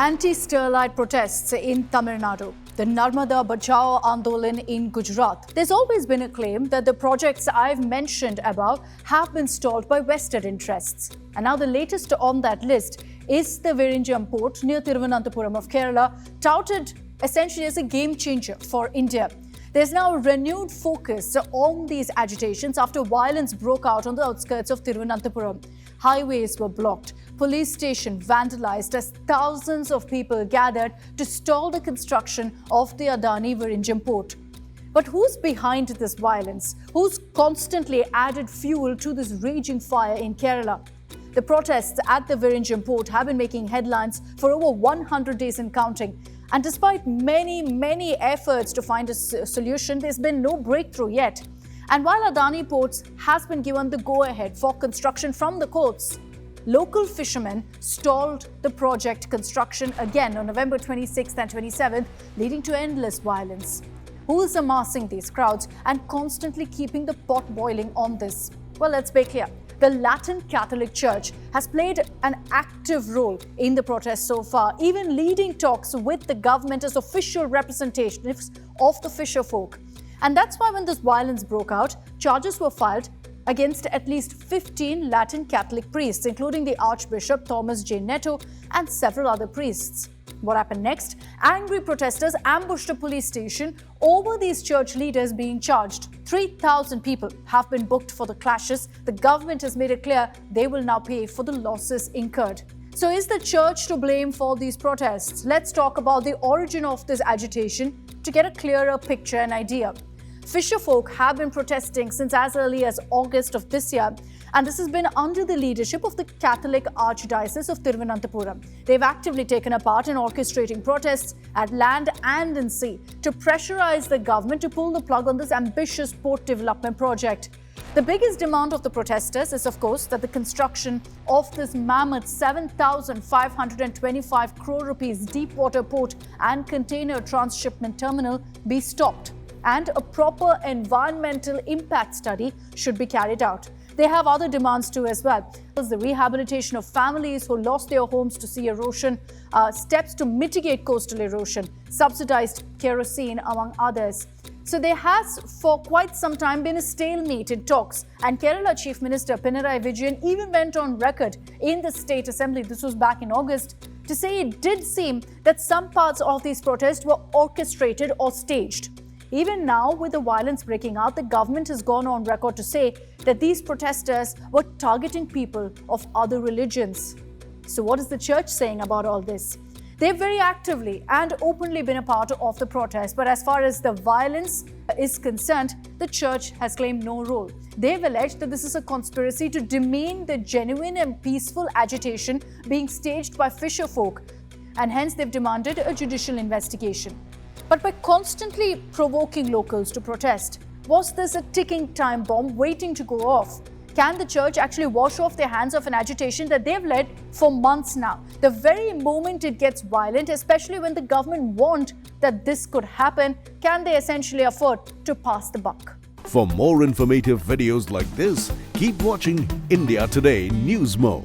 Anti-sterlite protests in Tamil Nadu, the Narmada Bachao Andolan in Gujarat. There's always been a claim that the projects I've mentioned above have been stalled by vested interests. And now the latest on that list is the Vizhinjam port near Thiruvananthapuram of Kerala, touted essentially as a game changer for India. There's now a renewed focus on these agitations after violence broke out on the outskirts of Thiruvananthapuram. Highways were blocked, police station vandalized as thousands of people gathered to stall the construction of the Adani Vizhinjam port. But who's behind this violence? Who's constantly added fuel to this raging fire in Kerala? The protests at the Vizhinjam port have been making headlines for over 100 days and counting. And despite many efforts to find a solution, there's been no breakthrough yet. And while Adani Ports has been given the go-ahead for construction from the courts, local fishermen stalled the project construction again on November 26th and 27th, leading to endless violence. Who is amassing these crowds and constantly keeping the pot boiling on this? Well, let's be clear. The Latin Catholic Church has played an active role in the protests so far, even leading talks with the government as official representatives of the fisher folk. And that's why when this violence broke out, charges were filed against at least 15 Latin Catholic priests, including the Archbishop Thomas J. Netto and several other priests. What happened next? Angry protesters ambushed a police station over these church leaders being charged. 3,000 people have been booked for the clashes. The government has made it clear they will now pay for the losses incurred. So is the church to blame for these protests? Let's talk about the origin of this agitation to get a clearer picture and idea. Fisherfolk have been protesting since as early as August of this year, and this has been under the leadership of the Catholic Archdiocese of Thiruvananthapuram. They've actively taken a part in orchestrating protests at land and in sea to pressurize the government to pull the plug on this ambitious port development project. The biggest demand of the protesters is, of course, that the construction of this mammoth 7,525 crore rupees deep-water port and container transshipment terminal be stopped, and a proper environmental impact study should be carried out. They have other demands too as well. The rehabilitation of families who lost their homes to sea erosion, steps to mitigate coastal erosion, subsidized kerosene, among others. So there has for quite some time been a stalemate in talks, and Kerala Chief Minister Adani Vizhinjam even went on record in the State Assembly, this was back in August, to say it did seem that some parts of these protests were orchestrated or staged. Even now, with the violence breaking out, the government has gone on record to say that these protesters were targeting people of other religions. So what is the church saying about all this? They've very actively and openly been a part of the protest, but as far as the violence is concerned, the church has claimed no role. They've alleged that this is a conspiracy to demean the genuine and peaceful agitation being staged by fisherfolk, and hence they've demanded a judicial investigation. But by constantly provoking locals to protest, was this a ticking time bomb waiting to go off? Can the church actually wash off their hands of an agitation that they've led for months now? The very moment it gets violent, especially when the government warned that this could happen, can they essentially afford to pass the buck? For more informative videos like this, keep watching India Today News Mo.